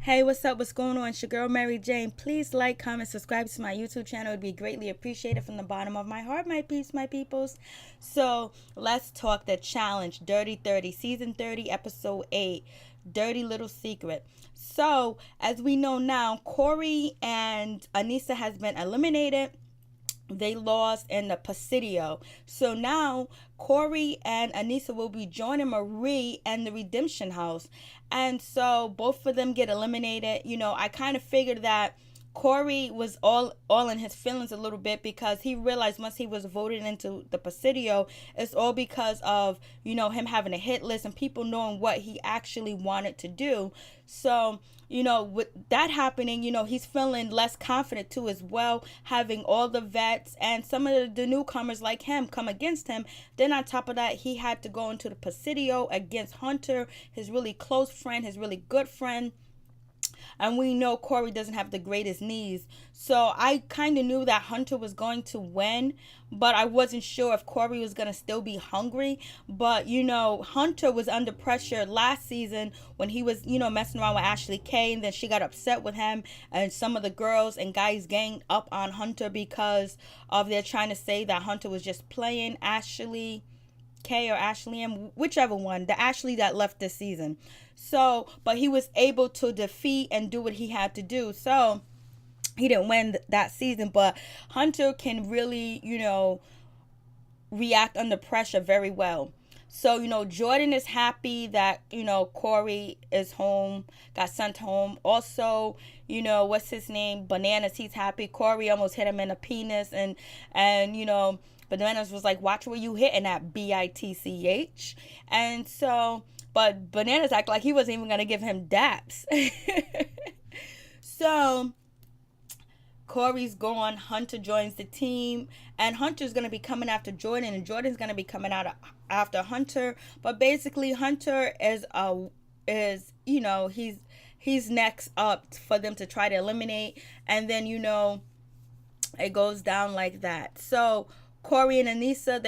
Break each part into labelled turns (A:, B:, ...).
A: Hey, what's up? What's going on? It's your girl Mary Jane. Please like, comment, subscribe to my YouTube channel. It would be greatly appreciated from the bottom of my heart, my peeps, my peoples. So let's talk the challenge, Dirty 30, season 30, episode 8, Dirty Little Secret. So as we know now, Corey and Aneesa has been eliminated. They lost in the Presidio. So now Corey and Aneesa will be joining Marie and the Redemption House. And so both of them get eliminated. I kind of figured that Corey was all in his feelings a little bit because he realized once he was voted into the Presidio, it's all because of, him having a hit list and people knowing what he actually wanted to do. So, with that happening, he's feeling less confident too as well, having all the vets and some of the newcomers like him come against him. Then on top of that, he had to go into the Presidio against Hunter, his really close friend, his really good friend. And we know Corey doesn't have the greatest knees. So I kind of knew that Hunter was going to win, but I wasn't sure if Corey was going to still be hungry. But, Hunter was under pressure last season when he was, messing around with Ashley Kay. And then she got upset with him. And some of the girls and guys ganged up on Hunter because of they're trying to say that Hunter was just playing Ashley Kay or Ashley M, whichever one, the Ashley that left this season. So, but he was able to defeat and do what he had to do. So, he didn't win that season, but Hunter can really, react under pressure very well. So, Jordan is happy that, Corey is home, got sent home. Also, what's his name? Bananas, he's happy. Corey almost hit him in the penis and Bananas was like, watch where you hitting at, BITCH. And so, but Bananas act like he wasn't even going to give him daps. So, Corey's gone. Hunter joins the team. And Hunter's going to be coming after Jordan. And Jordan's going to be coming out after Hunter. But basically, Hunter he's next up for them to try to eliminate. And then, it goes down like that. So, Corey and Aneesa,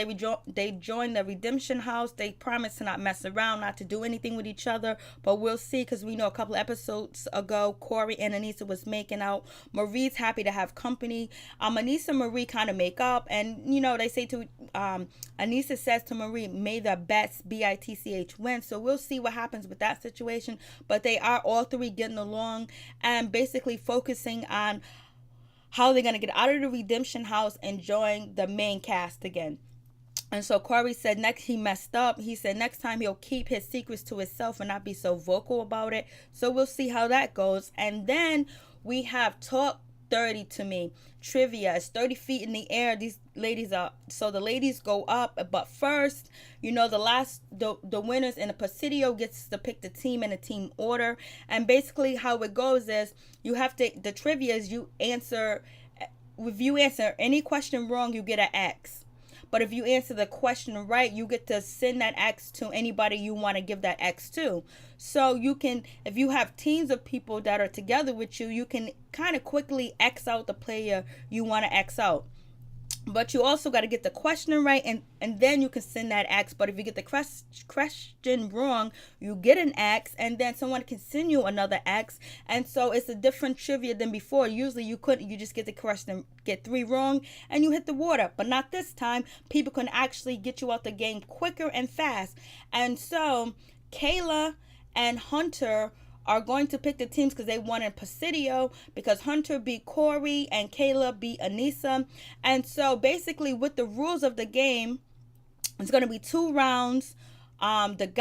A: they joined the Redemption House. They promised to not mess around, not to do anything with each other. But we'll see, because we know a couple episodes ago, Corey and Aneesa was making out. Marie's happy to have company. Aneesa and Marie kind of make up. And, they say to, Aneesa says to Marie, may the best, BITCH, win. So we'll see what happens with that situation. But they are all three getting along and basically focusing on how they're going to get out of the Redemption House and join the main cast again. And so Corey said he messed up. He said next time he'll keep his secrets to himself and not be so vocal about it. So we'll see how that goes. And then we have Talk 30 to me. Trivia. It's 30 feet in the air. These ladies are, so the ladies go up. But first, the winners in the Presidio gets to pick the team in a team order. And basically how it goes is the trivia is if you answer any question wrong, you get an X. But if you answer the question right, you get to send that X to anybody you want to give that X to. So you can, if you have teams of people that are together with you, you can kind of quickly X out the player you want to X out. But you also got to get the question right, and then you can send that X. But if you get the question wrong, you get an X, and then someone can send you another X. And so it's a different trivia than before. Usually you just get the question, get 3 wrong, and you hit the water. But not this time. People can actually get you out the game quicker and fast. And so Kayla and Hunter are going to pick the teams because they won in Presidio, because Hunter beat Corey and Kayla beat Aneesa. And so basically with the rules of the game, it's going to be 2 rounds. The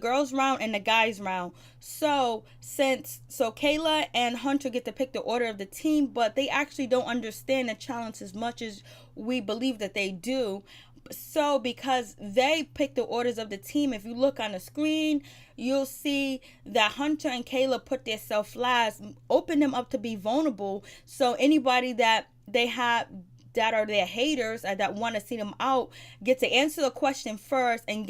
A: girls round and the guys round. So Kayla and Hunter get to pick the order of the team, but they actually don't understand the challenge as much as we believe that they do. So because they pick the orders of the team, if you look on the screen, you'll see that Hunter and Kayla put their self last, open them up to be vulnerable. So anybody that they have that are their haters and that want to see them out get to answer the question first and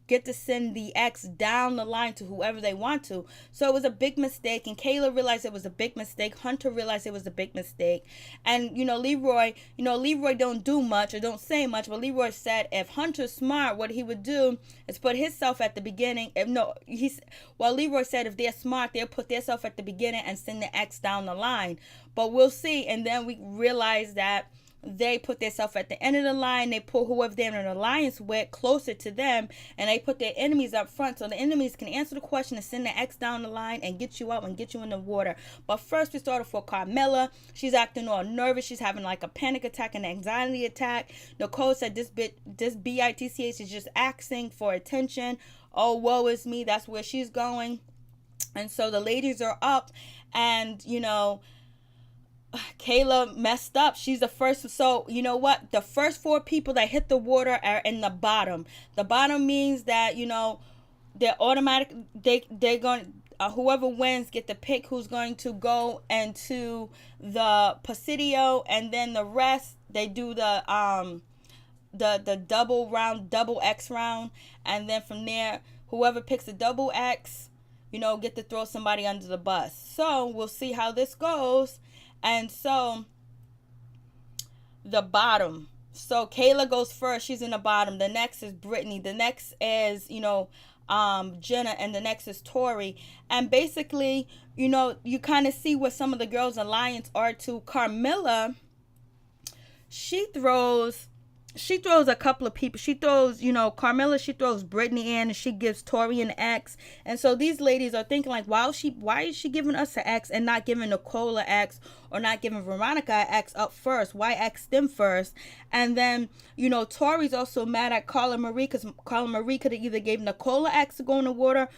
A: get to send the X down the line to whoever they want to. So it was a big mistake, and Kayla realized it was a big mistake. Hunter realized it was a big mistake. And Leroy don't do much or don't say much, but Leroy said if Hunter's smart, what he would do is put himself at the beginning. Leroy said if they're smart, they'll put themselves at the beginning and send the X down the line. But we'll see. And then we realize that they put themselves at the end of the line. They pull whoever they're in an alliance with closer to them, and they put their enemies up front so the enemies can answer the question and send the X down the line and get you out and get you in the water. But first, we started for Carmella. She's acting all nervous. She's having like a panic attack, an anxiety attack. Nicole said this bitch is just asking for attention. Oh, woe is me. That's where she's going. And so the ladies are up, and Kayla messed up. She's the first. So you know what? The first 4 people that hit the water are in the bottom. The bottom means that they're automatic. They're going. Whoever wins get to pick who's going to go into the Presidio, and then the rest they do the double X round, and then from there whoever picks a double X, get to throw somebody under the bus. So we'll see how this goes. And so the bottom. So Kayla goes first. She's in the bottom. The next is Brittany. The next is, Jenna. And the next is Tori. And basically, you kind of see what some of the girls' alliance are to. Carmella, she throws a couple of people. She throws, Carmella, she throws Brittany in, and she gives Tori an X. And so these ladies are thinking like, why is she giving us an X and not giving Nicole an X or not giving Veronica an X up first? Why X them first? And then, Tori's also mad at Carla Marie because Carla Marie could have either gave Nicole an X to go in the water,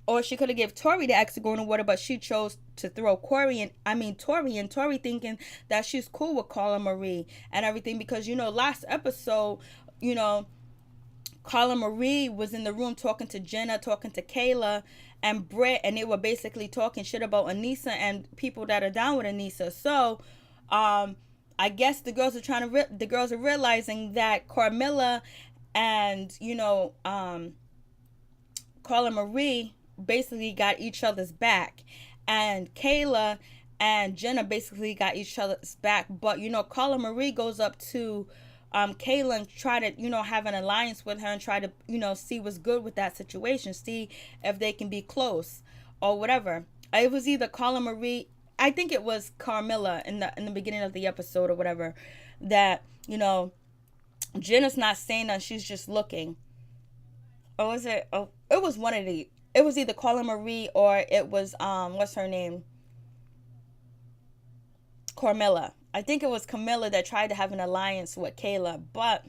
A: or she could have given Tori the X to go in the water, but she chose to throw Tori, and Tori thinking that she's cool with Carla Marie and everything because, last episode, Carla Marie was in the room talking to Jenna, talking to Kayla and Britt, and they were basically talking shit about Anissa and people that are down with Anissa. So, I guess the girls are realizing that Carmella and, Carla Marie basically got each other's back, and Kayla and Jenna basically got each other's back. But Carla Marie goes up to Kayla and try to have an alliance with her and try to see what's good with that situation, see if they can be close or whatever. It was either Carla Marie, I think it was Carmella in the beginning of the episode or whatever, that Jenna's not saying that, she's just looking. Or was it? Oh, it was one of the. It was either Carla Marie or it was what's her name? Carmella. I think it was Carmella that tried to have an alliance with Kayla, but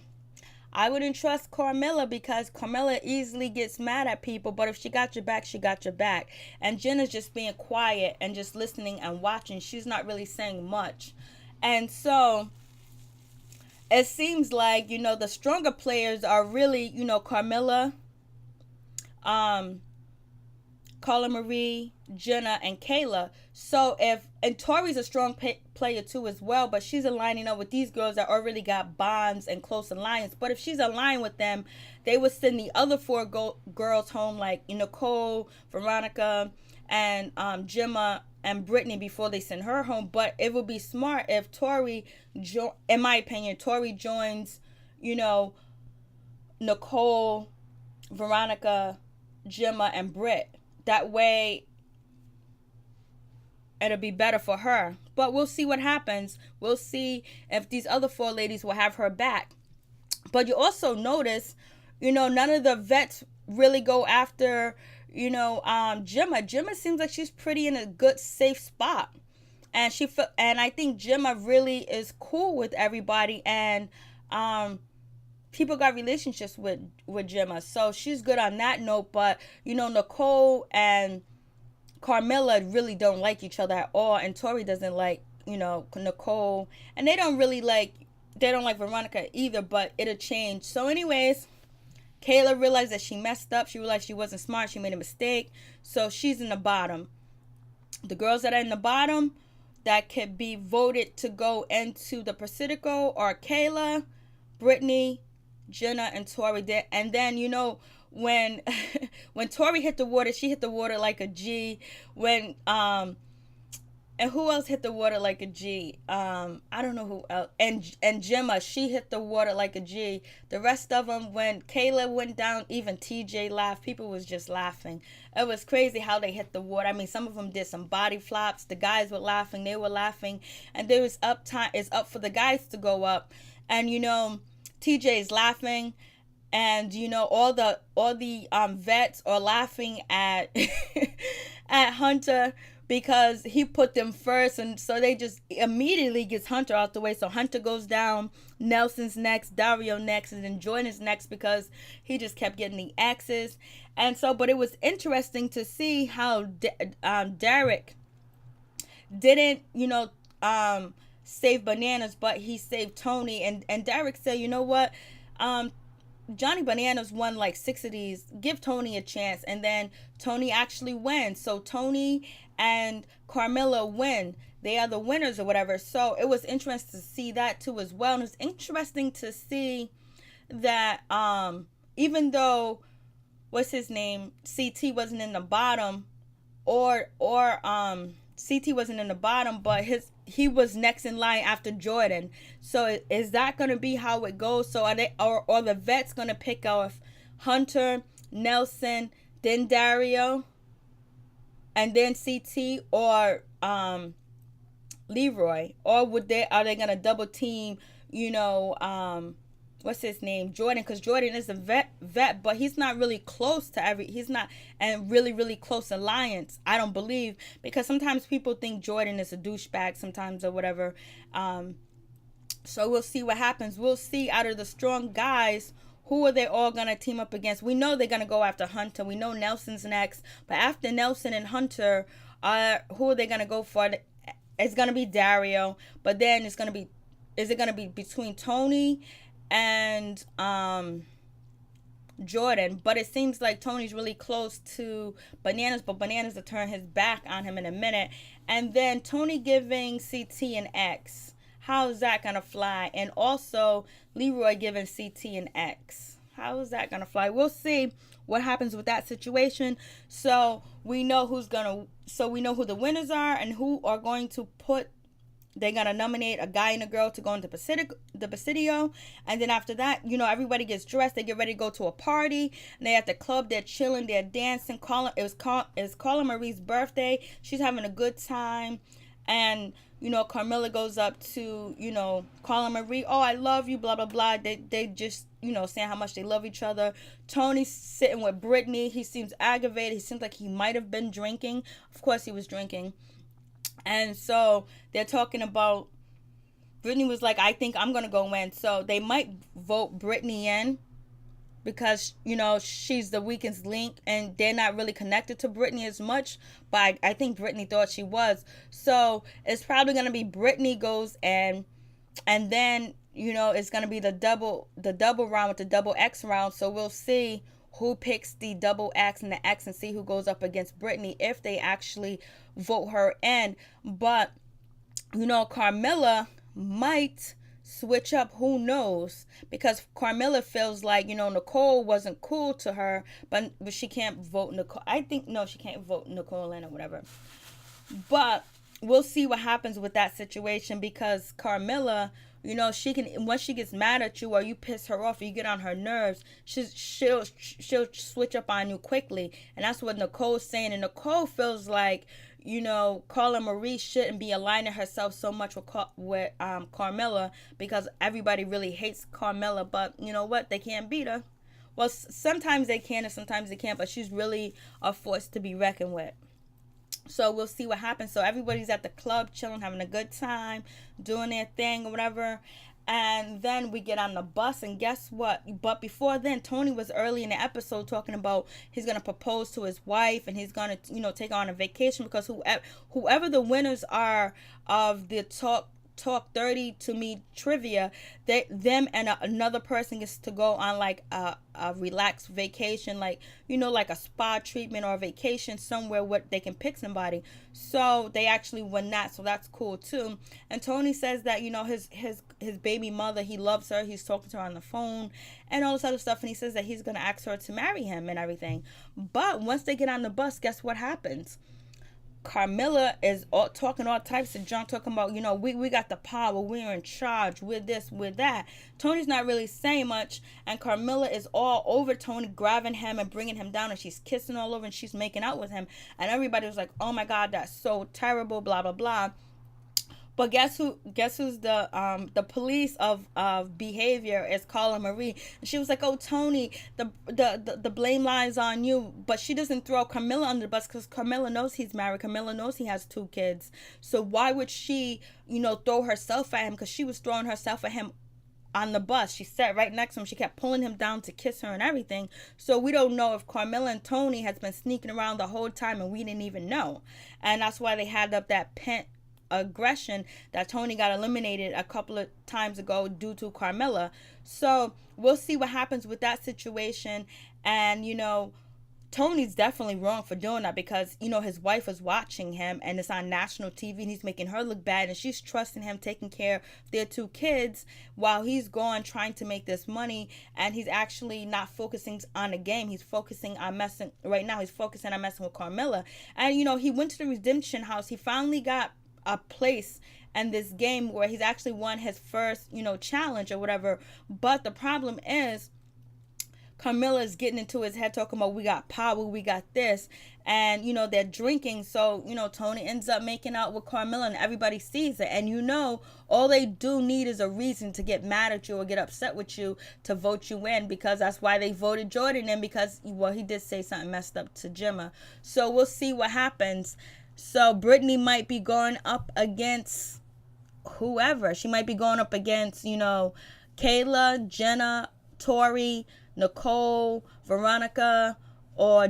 A: I wouldn't trust Carmella because Carmella easily gets mad at people, but if she got your back, she got your back. And Jenna's just being quiet and just listening and watching. She's not really saying much. And so it seems like, the stronger players are really, Carmella, Carla Marie, Jenna, and Kayla. So and Tori's a strong player too as well, but she's aligning up with these girls that already got bonds and close alliance. But if she's aligned with them, they would send the other 4 girls home, like Nicole, Veronica, and Gemma and Brittany before they send her home. But it would be smart if Tori, in my opinion, Tori joins, Nicole, Veronica, Gemma, and Britt. That way, it'll be better for her. But we'll see what happens. We'll see if these other 4 ladies will have her back. But you also notice, none of the vets really go after, Gemma. Gemma seems like she's pretty in a good, safe spot. And I think Gemma really is cool with everybody. And people got relationships with Gemma, so she's good on that note. But Nicole and Carmella really don't like each other at all, and Tori doesn't like Nicole, and they don't like Veronica either. But it'll change. So anyways, Kayla realized that she messed up. She realized she wasn't smart. She made a mistake, so she's in the bottom. The girls that are in the bottom, that could be voted to go into the Pacifico are Kayla, Brittany, Jenna, and Tori. And then, when when Tori hit the water, she hit the water like a G. When and who else hit the water like a G? I don't know who else. And Gemma, she hit the water like a G. The rest of them, when Kayla went down, even TJ laughed. People was just laughing. It was crazy how they hit the water. I mean, some of them did some body flops. The guys were laughing. They were laughing. And there was it's up for the guys to go up. And, TJ's laughing. And, all the vets are laughing at at Hunter, because he put them first, and so they just immediately gets Hunter out the way. So Hunter goes down, Nelson's next, Dario next, and then Jordan's next, because he just kept getting the axes. And so, but it was interesting to see how Derek didn't, save Bananas, but he saved Tony. And Derek said, you know what, Johnny Bananas won like 6 of these. Give Tony a chance. And then Tony actually wins. So Tony and Carmella win. They are the winners or whatever. So it was interesting to see that too as well. And it's interesting to see that even though, what's his name, CT wasn't in the bottom, or CT wasn't in the bottom, but he was next in line after Jordan. So is that going to be how it goes? So are they, or the vets going to pick off Hunter, Nelson, then Dario, and then CT, or Leroy? Or are they going to double team, what's his name, Jordan? Because Jordan is a vet, but he's not really close to he's not and really, really close alliance, I don't believe, because sometimes people think Jordan is a douchebag sometimes or whatever. So we'll see what happens. We'll see out of the strong guys, who are they all going to team up against? We know they're going to go after Hunter. We know Nelson's next. But after Nelson and Hunter, who are they going to go for? It's going to be Dario. But then is it going to be between Tony and Jordan? But it seems like Tony's really close to Bananas, but Bananas will turn his back on him in a minute. And then Tony giving CT an X. How is that going to fly? And also Leroy giving CT an X. How is that going to fly? We'll see what happens with that situation. So we know who the winners are and who are going to they're going to nominate a guy and a girl to go into the Presidio. And then after that, everybody gets dressed. They get ready to go to a party. And they're at the club. They're chilling. They're dancing. It's Carla Marie's birthday. She's having a good time. And, Carmella goes up to, Carla Marie. Oh, I love you, blah, blah, blah. They just, saying how much they love each other. Tony's sitting with Brittany. He seems aggravated. He seems like he might have been drinking. Of course he was drinking. And so they're talking about, Brittany was like, I think I'm going to go in. So they might vote Brittany in because, she's the weakest link and they're not really connected to Brittany as much. But I think Brittany thought she was. So it's probably going to be Brittany goes in, and then, it's going to be the double round with the double X round. So we'll see who picks the double X and the X and see who goes up against Brittany if they actually vote her in. But, Carmella might switch up, who knows, because Carmella feels like, Nicole wasn't cool to her, but she can't vote Nicole. I think, no, she can't vote Nicole in or whatever. But we'll see what happens with that situation, because Carmella, she can, once she gets mad at you or you piss her off or you get on her nerves, she'll switch up on you quickly. And that's what Nicole's saying. And Nicole feels like, Carla Marie shouldn't be aligning herself so much with Carmella, because everybody really hates Carmella. But you know what? They can't beat her. Well, sometimes they can and sometimes they can't, but she's really a force to be reckoned with. So we'll see what happens. So everybody's at the club chilling, having a good time, doing their thing or whatever. And then we get on the bus, and guess what? But before then, Tony was early in the episode talking about he's going to propose to his wife and he's going to, take on a vacation, because whoever the winners are of the talk Talk 30 to Me trivia, them and another person gets to go on like a relaxed vacation, like, you know, like a spa treatment or a vacation somewhere where they can pick somebody. So they actually won that, so that's cool too. And Tony says that, you know, his baby mother, he loves her, he's talking to her on the phone and all this other stuff, and he says that he's gonna ask her to marry him and everything. But once they get on the bus, guess what happens? Carmilla is talking all types of junk, talking about, you know, we got the power, we're in charge, we're this, we're that. Tony's not really saying much, and Carmilla is all over Tony, grabbing him and bringing him down, and she's kissing all over, and she's making out with him, and everybody was like, oh my God, that's so terrible, blah blah blah. But guess who's the police of behavior is Carla Marie. And she was like, oh, Tony, the blame lies on you. But she doesn't throw Carmilla under the bus because Carmilla knows he's married. Carmilla knows he has 2 kids. So why would she, you know, throw herself at him? Because she was throwing herself at him on the bus. She sat right next to him. She kept pulling him down to kiss her and everything. So we don't know if Carmilla and Tony has been sneaking around the whole time and we didn't even know. And that's why they had up that pent aggression that Tony got eliminated a couple of times ago due to Carmilla. So we'll see what happens with that situation. And, you know, Tony's definitely wrong for doing that because, you know, his wife is watching him and it's on national TV and he's making her look bad and she's trusting him, taking care of their 2 kids while he's gone trying to make this money, and he's actually not focusing on the game. He's focusing on messing with Carmilla. And, you know, he went to the Redemption House. He finally got a place in this game where he's actually won his first, you know, challenge or whatever. But the problem is Carmilla is getting into his head talking about we got power, we got this, and, you know, they're drinking. So, you know, Tony ends up making out with Carmilla and everybody sees it. And, you know, all they do need is a reason to get mad at you or get upset with you to vote you in, because that's why they voted Jordan in, because, well, he did say something messed up to Gemma. So we'll see what happens. So Brittany might be going up against whoever. She might be going up against, you know, Kayla, Jenna, Tori, Nicole, Veronica, or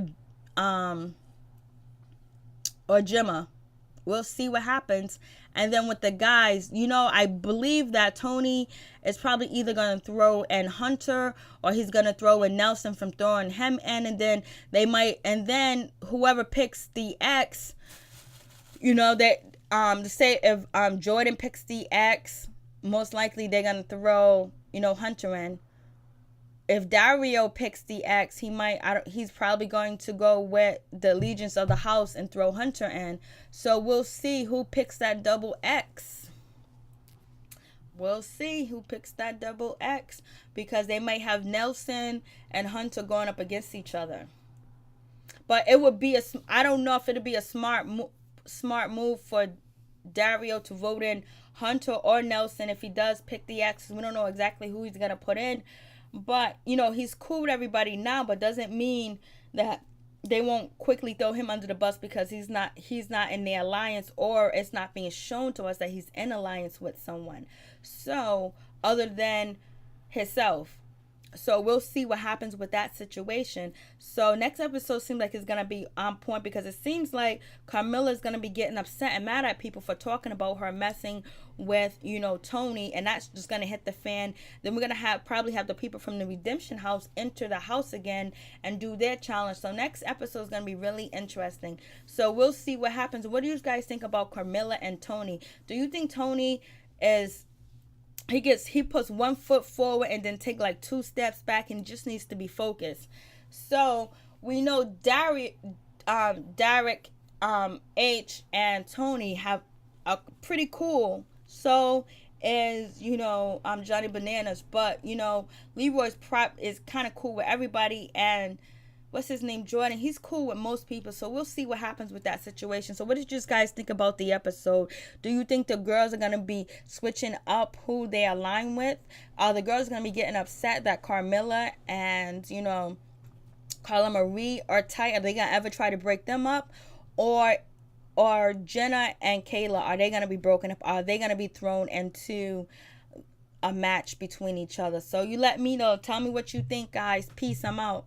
A: Gemma. We'll see what happens. And then with the guys, you know, I believe that Tony is probably either going to throw in Hunter or he's going to throw in Nelson from throwing him in. And then then whoever picks the ex, you know, that say if Jordan picks the ex, most likely they're gonna throw, you know, Hunter in. If Dario picks the ex, he's probably going to go with the allegiance of the house and throw Hunter in. So we'll see who picks that double X. We'll see who picks that double X, because they might have Nelson and Hunter going up against each other. But it would be I don't know if it'd be a smart move for Dario to vote in Hunter or Nelson if he does pick the X. We don't know exactly who he's gonna put in, but, you know, he's cool with everybody now, but doesn't mean that they won't quickly throw him under the bus because he's not in the alliance, or it's not being shown to us that he's in alliance with someone, so other than himself. So we'll see what happens with that situation. So next episode seems like it's going to be on point, because it seems like Carmilla is going to be getting upset and mad at people for talking about her messing with, you know, Tony, and that's just going to hit the fan. Then we're going to probably have the people from the Redemption House enter the house again and do their challenge. So next episode is going to be really interesting. So we'll see what happens. What do you guys think about Carmilla and Tony? Do you think Tony is... He puts 1 foot forward and then take like 2 steps back and just needs to be focused? So we know Derek H and Tony have a pretty cool. So is, you know, Johnny Bananas, but, you know, Leroy's prop is kind of cool with everybody, and what's his name, Jordan, he's cool with most people. So we'll see what happens with that situation. So what did you guys think about the episode? Do you think the girls are going to be switching up who they align with? Are the girls going to be getting upset that Carmilla and, you know, Carla Marie are tight? Are they going to ever try to break them up? Or Jenna and Kayla, are they going to be broken up? Are they going to be thrown into a match between each other? So you let me know. Tell me what you think, guys. Peace. I'm out.